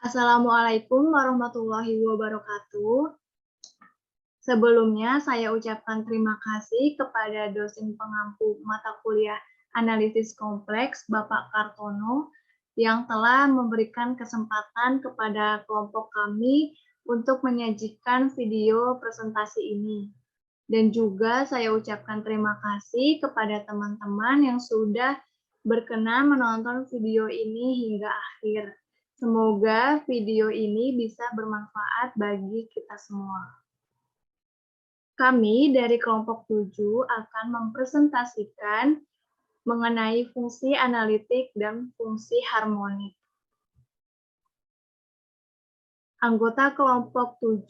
Assalamualaikum warahmatullahi wabarakatuh. Sebelumnya, saya ucapkan terima kasih kepada dosen pengampu mata kuliah Analisis Kompleks, Bapak Kartono, yang telah memberikan kesempatan kepada kelompok kami untuk menyajikan video presentasi ini. Dan juga saya ucapkan terima kasih kepada teman-teman yang sudah berkenan menonton video ini hingga akhir. Semoga video ini bisa bermanfaat bagi kita semua. Kami dari kelompok 7 akan mempresentasikan mengenai fungsi analitik dan fungsi harmonik. Anggota kelompok 7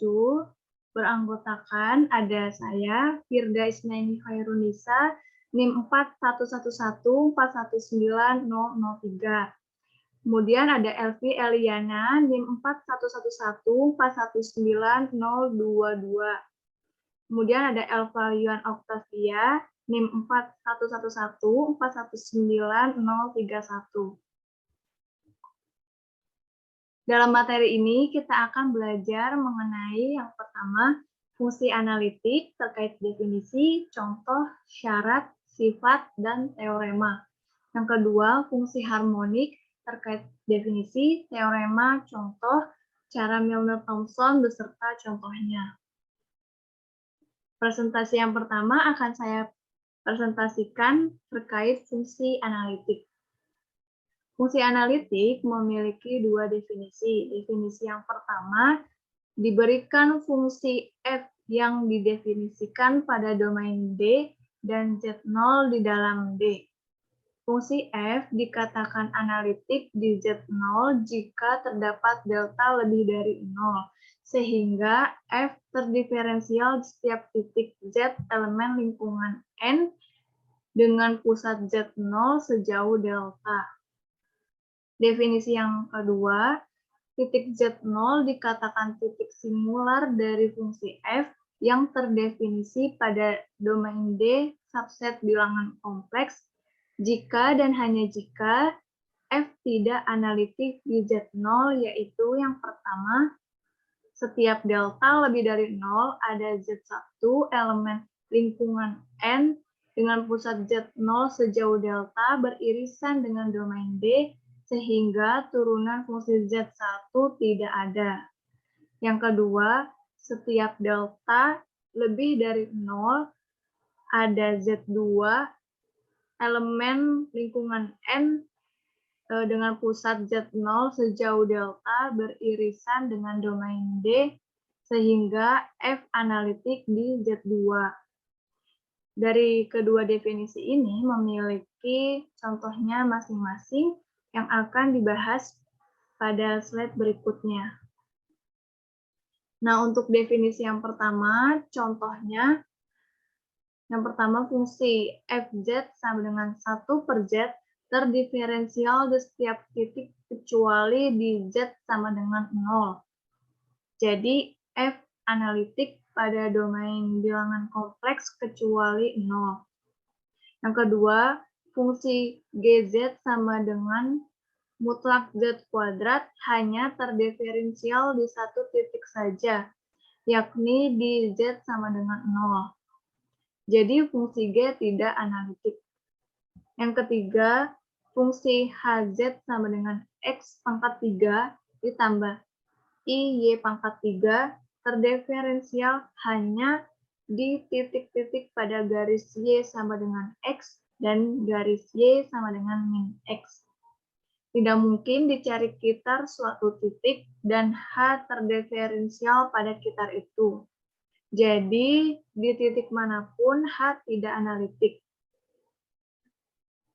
beranggotakan ada saya, Firda Isnaini Khairunisa, NIM 4111419003. Kemudian ada Elvi Eliana, NIM 4111419022. Kemudian ada Elva Yuan Octavia, NIM 4111419031. Dalam materi ini, kita akan belajar mengenai yang pertama, fungsi analitik terkait definisi, contoh, syarat, sifat, dan teorema. Yang kedua, fungsi harmonik terkait definisi, teorema, contoh, cara Milner-Thomson beserta contohnya. Presentasi yang pertama akan saya presentasikan terkait fungsi analitik. Fungsi analitik memiliki dua definisi. Definisi yang pertama, diberikan fungsi f yang didefinisikan pada domain D dan Z0 di dalam D. Fungsi f dikatakan analitik di Z0 jika terdapat delta lebih dari 0, sehingga f terdiferensial di setiap titik Z elemen lingkungan N dengan pusat Z0 sejauh delta. Definisi yang kedua, titik Z0 dikatakan titik singular dari fungsi f yang terdefinisi pada domain D subset bilangan kompleks jika dan hanya jika f tidak analitik di Z0, yaitu yang pertama, setiap delta lebih dari 0 ada Z1 elemen lingkungan N dengan pusat Z0 sejauh delta beririsan dengan domain D sehingga turunan fungsi Z1 tidak ada. Yang kedua, setiap delta lebih dari 0 ada Z2 elemen lingkungan N dengan pusat Z0 sejauh delta beririsan dengan domain D sehingga F analitik di Z2. Dari kedua definisi ini memiliki contohnya masing-masing yang akan dibahas pada slide berikutnya. Nah, untuk definisi yang pertama, contohnya, yang pertama fungsi Fz sama dengan 1 per Z terdiferensial di setiap titik kecuali di Z sama dengan 0. Jadi, F analitik pada domain bilangan kompleks kecuali 0. Yang kedua, fungsi GZ sama dengan mutlak Z kuadrat hanya terdiferensial di satu titik saja, yakni di Z sama dengan 0. Jadi fungsi G tidak analitik. Yang ketiga, fungsi HZ sama dengan X pangkat 3 ditambah I Y pangkat 3 terdiferensial hanya di titik-titik pada garis Y sama dengan X dan garis Y sama dengan min X. Tidak mungkin dicari kitar suatu titik dan H terdiferensial pada kitar itu. Jadi, di titik manapun H tidak analitik.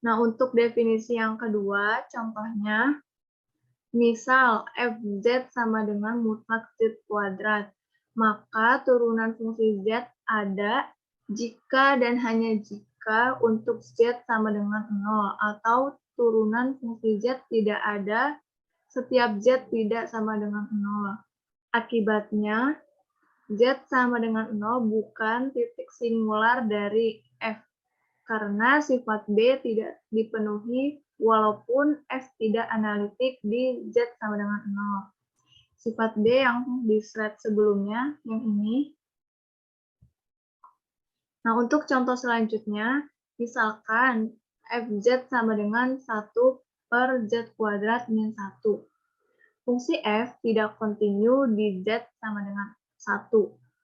Nah, untuk definisi yang kedua, contohnya, misal Fz sama dengan mutlak Z kuadrat, maka turunan fungsi Z ada jika dan hanya jika untuk Z sama dengan 0, atau turunan fungsi Z tidak ada setiap Z tidak sama dengan 0. Akibatnya, Z sama dengan 0 bukan titik singular dari F, karena sifat B tidak dipenuhi walaupun F tidak analitik di Z sama dengan 0. sifat D yang di slide sebelumnya, yang ini. Nah, untuk contoh selanjutnya, misalkan Fz sama dengan 1 per Z kuadrat min 1. Fungsi F tidak kontinu di Z sama dengan 1,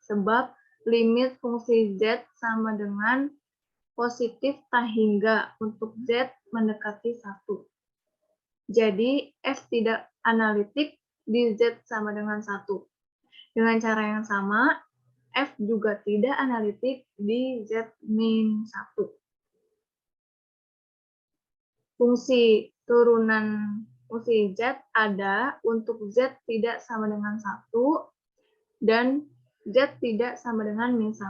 sebab limit fungsi Z sama dengan positif tak hingga untuk Z mendekati 1. Jadi, F tidak analitik di Z sama dengan 1. Dengan cara yang sama, F juga tidak analitik di Z-1. Fungsi turunan fungsi Z ada untuk Z tidak sama dengan 1 dan Z tidak sama dengan min 1,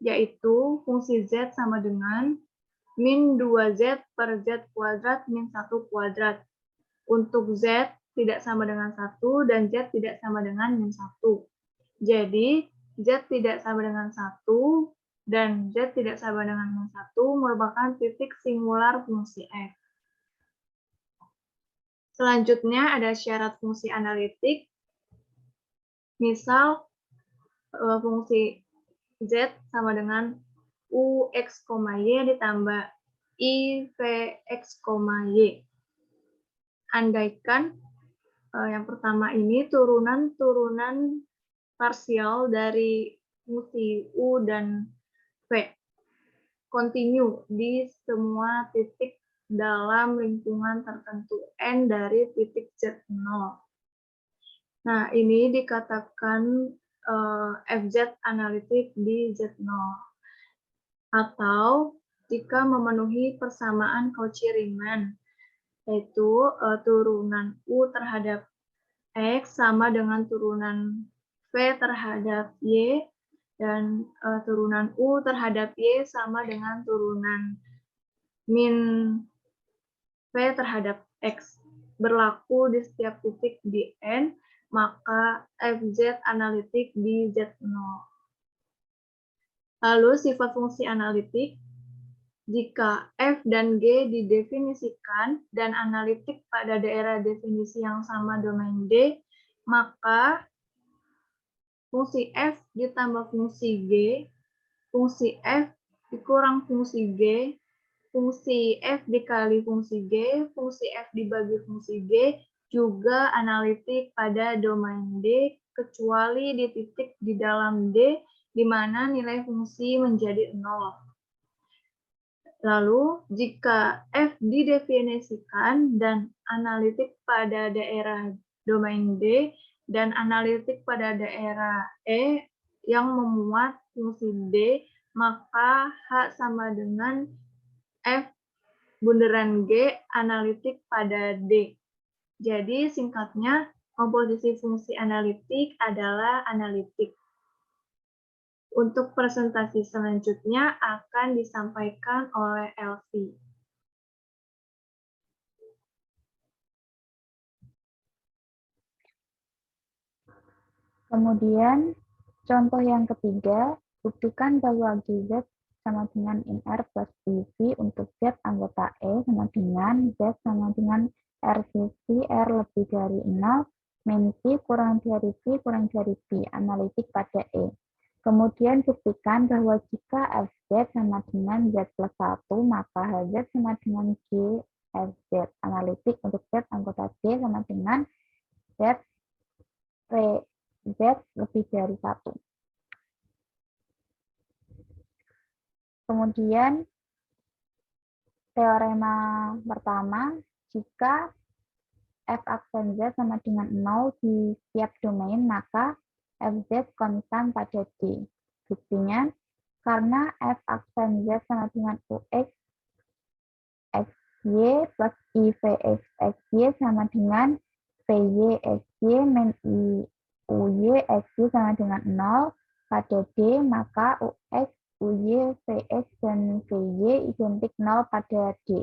yaitu fungsi Z sama dengan min 2Z per Z kuadrat min 1 kuadrat. Untuk Z tidak sama dengan 1 dan Z tidak sama dengan min 1. Jadi, Z tidak sama dengan 1 dan Z tidak sama dengan min 1 merupakan titik singular fungsi F. Selanjutnya ada syarat fungsi analitik. Misal, fungsi Z sama dengan UX, Y ditambah IVX, Y. Andaikan yang pertama ini turunan-turunan parsial dari fungsi U dan V kontinu di semua titik dalam lingkungan tertentu N dari titik Z0. Nah, ini dikatakan Fz analitik di Z0. Atau jika memenuhi persamaan Cauchy-Riemann, yaitu turunan U terhadap X sama dengan turunan V terhadap Y, dan turunan U terhadap Y sama dengan turunan min V terhadap X. Berlaku di setiap titik di N, maka Fz analitik di Z0. Lalu sifat fungsi analitik, jika F dan G didefinisikan dan analitik pada daerah definisi yang sama domain D, maka fungsi F ditambah fungsi G, fungsi F dikurang fungsi G, fungsi F dikali fungsi G, fungsi F dibagi fungsi G, juga analitik pada domain D, kecuali di titik di dalam D, di mana nilai fungsi menjadi 0. Lalu, jika F didefinisikan dan analitik pada daerah domain D dan analitik pada daerah E yang memuat fungsi D, maka H sama dengan F bunderan G analitik pada D. Jadi, singkatnya, komposisi fungsi analitik adalah analitik. Untuk presentasi selanjutnya akan disampaikan oleh Elvi. Kemudian, contoh yang ketiga, buktikan bahwa GZ sama dengan INR plus PV untuk Z anggota E sama dengan Z sama dengan RCC R lebih dari 0, min P kurang dari P kurang dari P, analitik pada E. Kemudian buktikan bahwa jika Fz sama dengan Z plus 1, maka Hz sama dengan G Fz. Analitik untuk Z anggota D sama dengan Z lebih dari 1. Kemudian teorema pertama, jika f aksen Z sama dengan 0 di setiap domain, maka Fz konstan pada D. Buktinya, karena f aksen Z sama dengan Ux xy plus IVX xy sama dengan Vy xy min Uy xy sama dengan 0 pada D, maka Ux, Uy, Vx, dan Vy identik 0 pada D.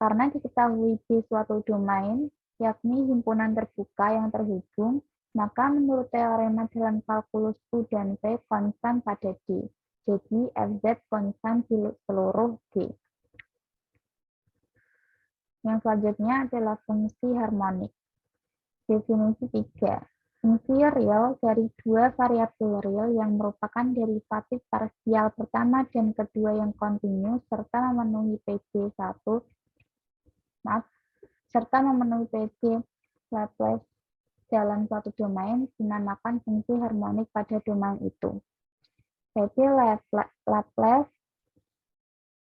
Karena diketahui D suatu domain, yakni himpunan terbuka yang terhubung, maka menurut teorema dalam kalkulus U dan V konstan pada D. Jadi Fz konstan di seluruh D. Yang selanjutnya adalah fungsi harmonik. Definisi 3. fungsi real dari dua variabel real yang merupakan derivatif parsial pertama dan kedua yang kontinu serta memenuhi PJ Laplace dalam suatu domain dinamakan fungsi harmonik pada domain itu. PJ Laplace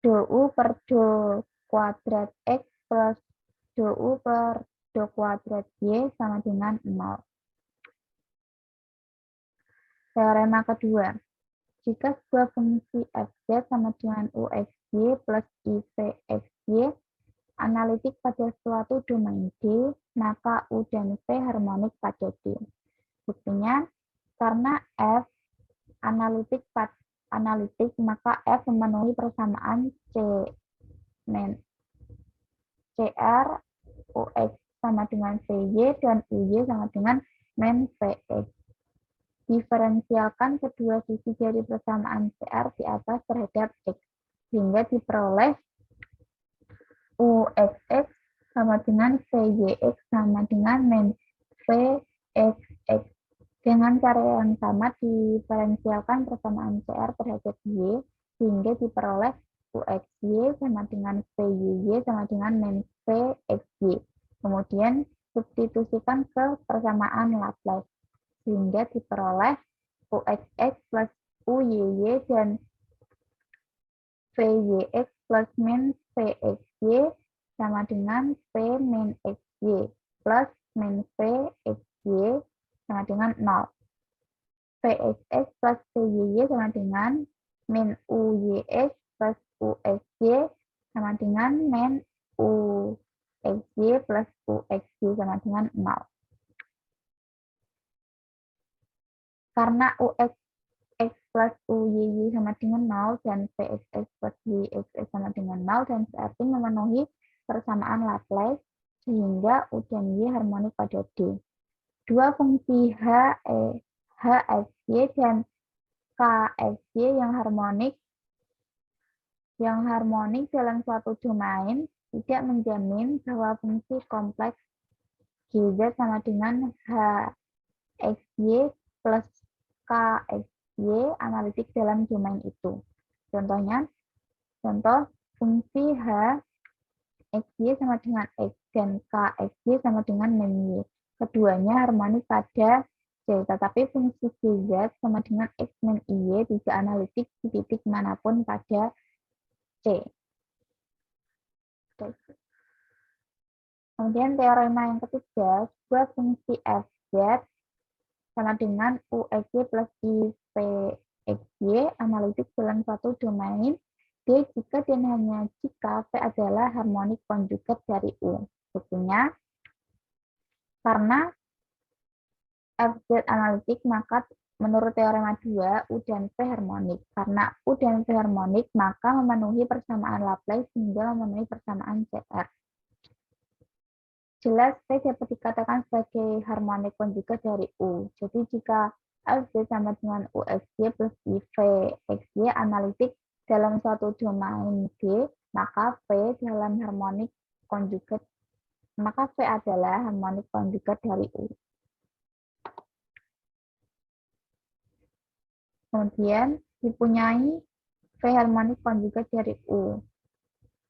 dou per do kuadrat X plus dou per do kuadrat Y sama dengan 0. Teorema kedua, jika sebuah fungsi fz sama dengan uxy plus ivxy analitik pada suatu domain D, maka U dan V harmonik pada D. Buktinya, karena F analitik, maka F memenuhi persamaan CR UX sama dengan VY dan UY sama dengan men VX. Diferensialkan kedua sisi dari persamaan CR di atas terhadap X, sehingga diperoleh UXX sama dengan VYX sama dengan men VXX. Dengan cara yang sama diferensialkan persamaan CR terhadap Y, sehingga diperoleh UXY sama dengan VYY sama dengan men VXY. Kemudian substitusikan ke persamaan Laplace, sehingga diperoleh UXX plus UYY dan VYX plus min VXY sama dengan V min XY plus min VXY sama dengan 0. VXX plus VYY sama dengan min UYX plus UXY sama dengan min UXY plus UXY sama dengan 0. Karena UXX plus UYY sama dengan 0 dan VXX plus VXX sama dengan 0 dan berarti memenuhi persamaan Laplace, sehingga U dan Y harmonik pada D. Dua fungsi HXY dan KXY yang harmonik dalam suatu domain tidak menjamin bahwa fungsi kompleks GZ sama dengan HXY plus KXY analitik dalam domain itu. Contoh fungsi HXY sama dengan X dan KXY sama dengan min Y. Keduanya harmonik pada C, tetapi fungsi GZ sama dengan X min Y tidak analitik di titik manapun pada C. Kemudian teorema yang ketiga, sebuah fungsi fz sama dengan UXY plus IVXY analitik dalam suatu domain D jika dan hanya jika V adalah harmonik konjugat dari U. Buktinya, karena FZ analitik, maka menurut teorema 2, U dan V harmonik. Karena U dan V harmonik, maka memenuhi persamaan Laplace hingga memenuhi persamaan CR. Jelas V dapat dikatakan sebagai harmonik konjugat dari U. Jadi jika FZ sama dengan UXY plus IVXY analitik dalam suatu domain D, maka V dalam harmonik konjugat, maka V adalah harmonik konjugat dari U. Kemudian dipunyai V harmonik konjugat dari U.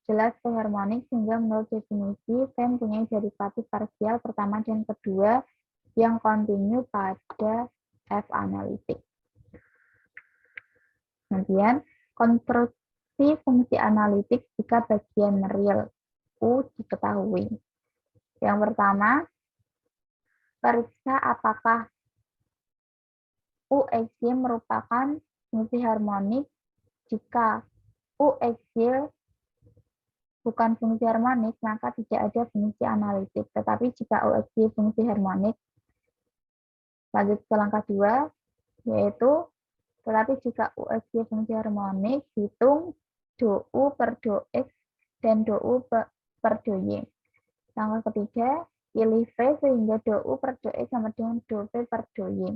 Jelas V harmonik sehingga menurut definisi V mempunyai derivatif parsial pertama dan kedua yang kontinu pada F analitik. Kemudian konstruksi fungsi analitik jika bagian real U diketahui. Yang pertama, periksa apakah UXY merupakan fungsi harmonik. Jika UXY bukan fungsi harmonik, maka tidak ada fungsi analitik. Tetapi jika UXY fungsi harmonik, lanjut ke langkah 2, yaitu tetapi jika UXY fungsi harmonik, hitung dou per dou X dan dou per dou Y. Langkah ketiga, pilih V sehingga dou per dou X sama dengan dou V per dou Y.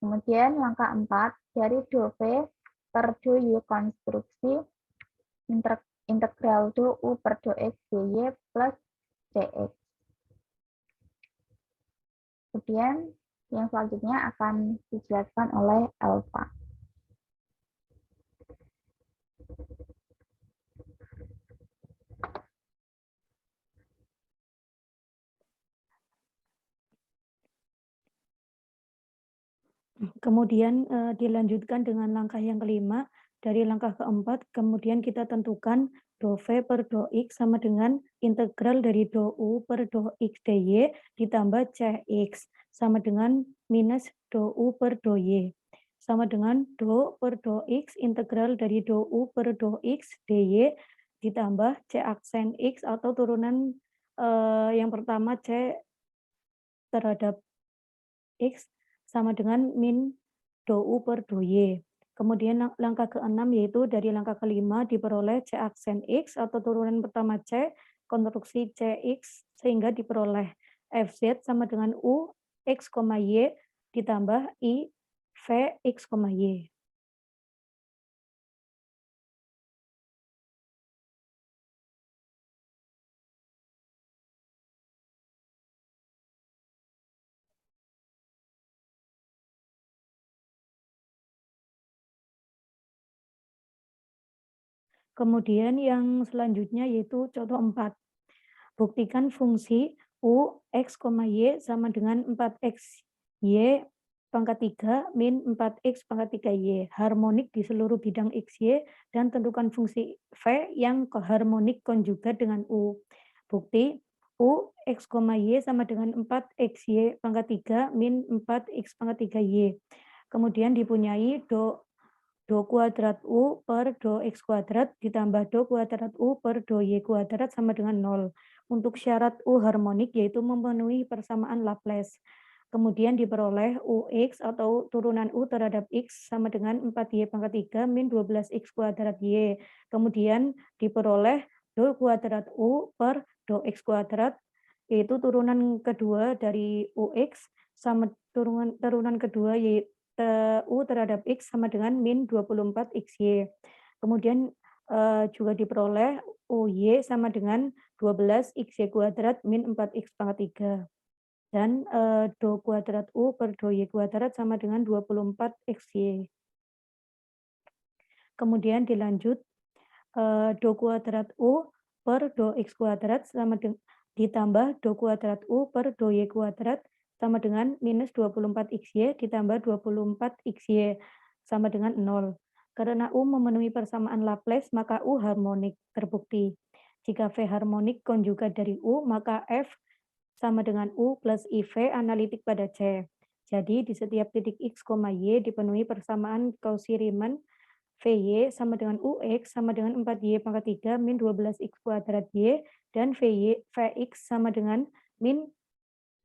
Kemudian langkah 4, dari dou V per dou Y konstruksi integral dou per dou X dy plus dx. Kemudian Yang selanjutnya akan dijelaskan oleh Elva. Kemudian dilanjutkan dengan langkah yang kelima. Dari langkah keempat, kemudian kita tentukan do V per do X sama dengan integral dari do U per do X dy ditambah Cx sama dengan minus do U per do Y. Sama dengan do per do X integral dari do U per do X dy ditambah C aksen X atau turunan yang pertama C terhadap X sama dengan min do U per do Y. Kemudian langkah ke-6 yaitu dari langkah kelima diperoleh C aksen X atau turunan pertama C, konstruksi CX sehingga diperoleh FZ sama dengan U X, Y ditambah I V X, Y. Kemudian yang selanjutnya yaitu contoh 4. Buktikan fungsi U, X, Y sama dengan 4X, Y pangkat 3 min 4X pangkat 3Y. Harmonik di seluruh bidang X, Y, dan tentukan fungsi V yang harmonik konjugat dengan U. Bukti U, X, Y sama dengan 4XY pangkat 3 min 4X pangkat 3Y. Kemudian dipunyai do kuadrat U per do X kuadrat ditambah do kuadrat U per do Y kuadrat sama dengan 0. Untuk syarat U harmonik yaitu memenuhi persamaan Laplace. Kemudian diperoleh UX atau turunan U terhadap X sama dengan 4Y pangkat 3 min 12X kuadrat Y. Kemudian diperoleh do kuadrat U per do X kuadrat yaitu turunan kedua dari UX sama turunan kedua yaitu U terhadap X sama dengan min 24XY. Kemudian juga diperoleh UY sama dengan 12XY kuadrat min 4X pangkat 3. Dan do kuadrat U per do Y kuadrat sama dengan 24XY. Kemudian dilanjut do kuadrat U per do X kuadrat sama dengan ditambah do kuadrat U per do Y kuadrat sama dengan minus 24XY ditambah 24XY sama dengan 0. Karena U memenuhi persamaan Laplace, maka U harmonik terbukti. Jika V harmonik konjugat dari U, maka F sama dengan U plus IV analitik pada C. Jadi di setiap titik X, Y dipenuhi persamaan Cauchy-Riemann VY sama dengan UX sama dengan 4Y pangkat 3 min 12X kuadrat Y dan VX sama dengan min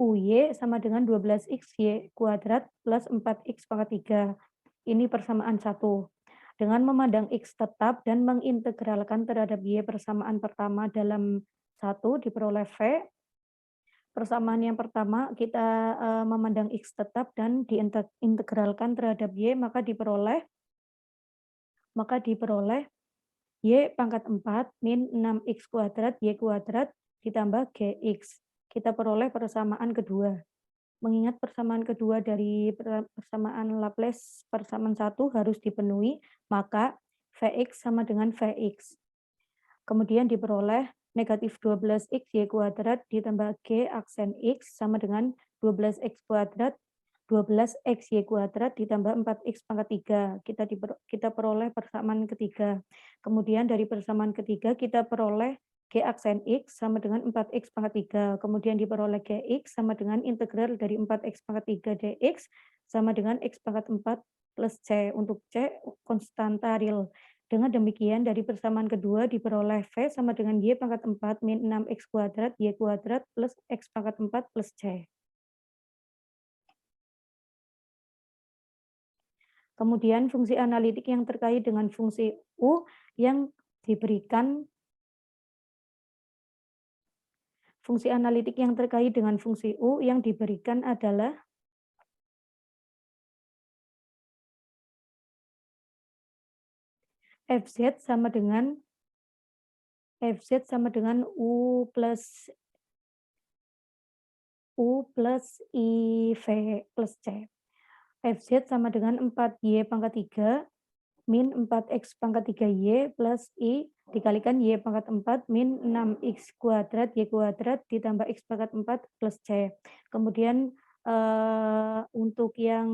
UY sama dengan 12XY kuadrat plus 4X pangkat 3. Ini persamaan 1. Dengan memandang X tetap dan mengintegralkan terhadap Y persamaan pertama dalam 1 diperoleh V. Persamaan yang pertama kita memandang X tetap dan diintegralkan terhadap Y maka diperoleh Y pangkat 4 min 6X kuadrat Y kuadrat ditambah GX. Kita peroleh persamaan kedua. Mengingat persamaan kedua dari persamaan Laplace persamaan 1 harus dipenuhi, maka Vx sama dengan Vx. Kemudian diperoleh negatif 12X Y kuadrat ditambah G aksen X sama dengan 12X kuadrat 12XY kuadrat ditambah 4X pangkat 3. Kita peroleh persamaan ketiga. Kemudian dari persamaan ketiga kita peroleh G aksen X sama dengan 4X pangkat 3. Kemudian diperoleh Gx sama dengan integral dari 4X pangkat 3 dx sama dengan X pangkat 4 plus C. Untuk C konstanta real. Dengan demikian dari persamaan kedua diperoleh V sama dengan Y pangkat 4 min 6X kuadrat Y kuadrat plus X pangkat 4 plus C. Kemudian fungsi analitik yang terkait dengan fungsi U yang diberikan adalah FZ sama dengan U plus U plus IV plus C. Fz sama dengan 4Y pangkat 3 min 4X pangkat 3Y plus I dikalikan Y pangkat 4 min 6X kuadrat Y kuadrat ditambah X pangkat 4 plus C. Kemudian untuk yang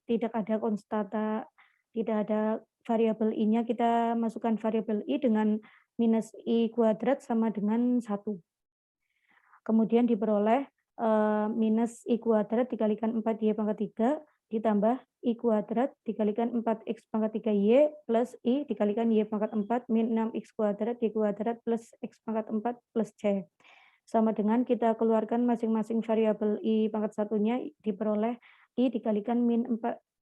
tidak ada konstanta, tidak ada variabel I-nya, kita masukkan variabel I dengan minus I kuadrat sama dengan 1. Kemudian diperoleh minus I kuadrat dikalikan 4Y pangkat 3 ditambah I kuadrat dikalikan 4X pangkat 3Y plus I dikalikan Y pangkat 4 min 6X kuadrat Y kuadrat plus X pangkat 4 plus C. Sama dengan kita keluarkan masing-masing variabel I pangkat 1-nya, diperoleh I dikalikan min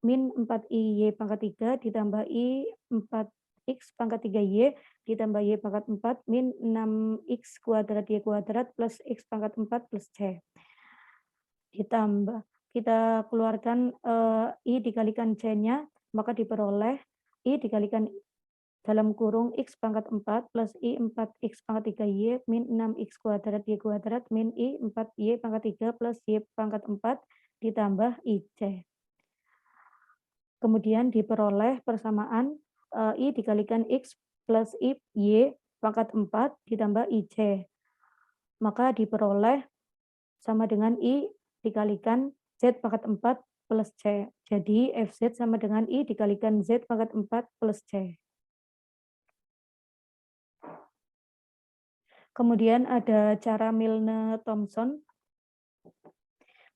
4Y pangkat 3 ditambah I 4X pangkat 3Y ditambah Y pangkat 4 min 6X kuadrat Y kuadrat plus X pangkat 4 plus C. Ditambah, kita keluarkan I dikalikan C-nya, maka diperoleh I dikalikan dalam kurung X pangkat 4 plus I 4X pangkat 3Y min 6X kuadrat Y kuadrat min I 4Y pangkat 3 plus Y pangkat 4 ditambah IC. Kemudian diperoleh persamaan I dikalikan X plus I Y pangkat 4 ditambah IC. Maka diperoleh sama dengan I dikalikan Z pangkat 4 plus C. Jadi FZ sama dengan I dikalikan Z pangkat 4 plus C. Kemudian ada cara Milne-Thomson.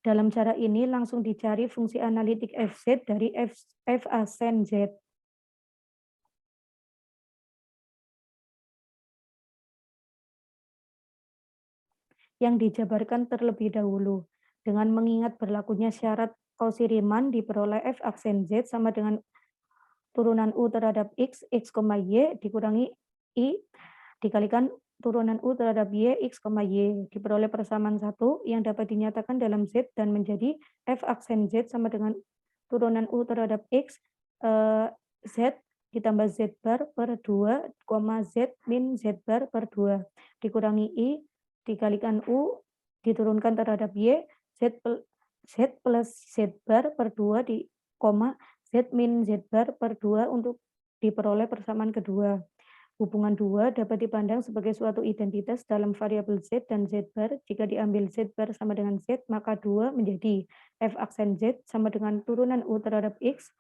Dalam cara ini langsung dicari fungsi analitik FZ dari F aksen Z. Yang dijabarkan terlebih dahulu. Dengan mengingat berlakunya syarat Cauchy-Riemann, diperoleh F aksen Z sama dengan turunan U terhadap X, X, Y dikurangi I dikalikan turunan U terhadap Y, X, Y. Diperoleh persamaan 1 yang dapat dinyatakan dalam Z dan menjadi F aksen Z sama dengan turunan U terhadap X, Z ditambah Z bar per 2, Z min Z bar per 2. Dikurangi I, dikalikan U, diturunkan terhadap Y, Z plus Z bar per 2, Z min Z bar per 2 untuk diperoleh persamaan kedua. Hubungan 2 dapat dipandang sebagai suatu identitas dalam variabel Z dan Z bar. Jika diambil Z bar sama dengan Z, maka 2 menjadi F aksen Z sama dengan turunan U terhadap X,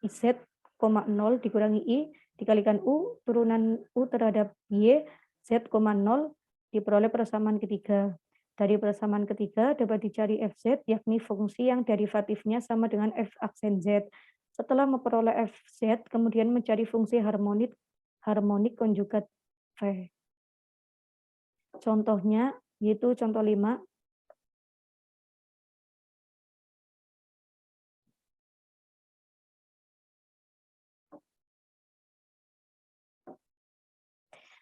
Z, 0 dikurangi I, dikalikan U, turunan U terhadap Y, Z, 0, diperoleh persamaan ketiga. Dari persamaan ketiga dapat dicari FZ, yakni fungsi yang derivatifnya sama dengan F aksen Z. Setelah memperoleh FZ, kemudian mencari fungsi harmonik konjugat V. Contohnya yaitu contoh 5.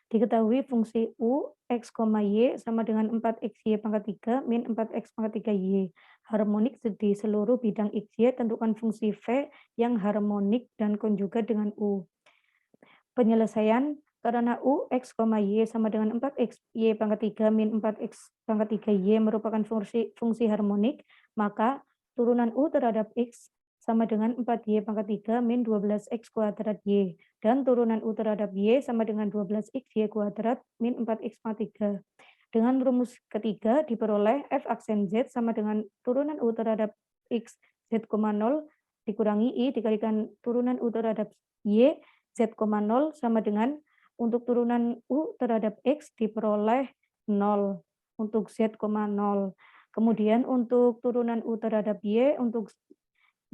Diketahui fungsi U, X, Y sama dengan 4XY pangkat 3 min 4X pangkat 3Y. Harmonik di seluruh bidang XY, tentukan fungsi V yang harmonik dan konjugat dengan U. Penyelesaian karena U, X, Y sama dengan 4X, Y pangkat 3 min 4X pangkat 3Y merupakan fungsi harmonik, maka turunan U terhadap X sama dengan 4Y pangkat 3 min 12X kuadrat Y. Dan turunan U terhadap Y sama dengan 12X Y kuadrat min 4X pangkat 3. Dengan rumus ketiga diperoleh F aksen Z sama dengan turunan U terhadap X, Z, 0 dikurangi I dikalikan turunan U terhadap Y, Z, 0 sama dengan untuk turunan U terhadap X diperoleh 0 untuk Z, 0. Kemudian untuk turunan U terhadap Y untuk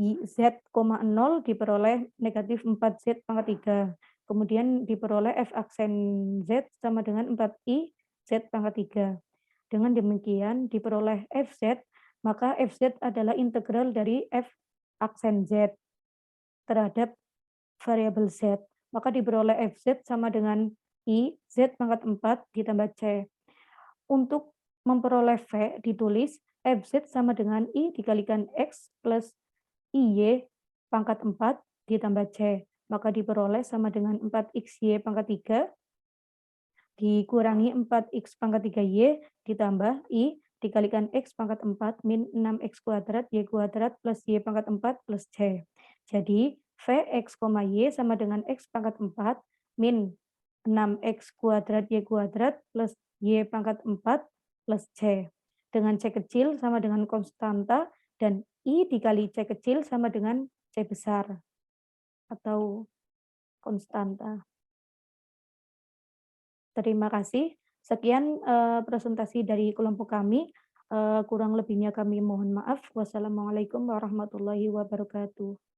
Z, 0 diperoleh negatif 4Z pangkat 3. Kemudian diperoleh F aksen Z sama dengan 4I Z pangkat 3. Dengan demikian diperoleh FZ, maka FZ adalah integral dari F aksen Z terhadap variabel Z. Maka diperoleh FZ sama dengan I Z pangkat 4 ditambah C. Untuk memperoleh V ditulis FZ sama dengan I dikalikan X plus IY pangkat 4 ditambah C. Maka diperoleh sama dengan 4XY pangkat 3 dikurangi 4X pangkat 3Y ditambah I dikalikan X pangkat 4 min 6X kuadrat Y kuadrat plus Y pangkat 4 plus C. Jadi, Vx, Y sama dengan X pangkat 4 min 6X kuadrat Y kuadrat plus Y pangkat 4 plus C. Dengan C kecil sama dengan konstanta dan I dikali C kecil sama dengan C besar atau konstanta. Terima kasih. Sekian presentasi dari kelompok kami. Kurang lebihnya kami mohon maaf. Wassalamualaikum warahmatullahi wabarakatuh.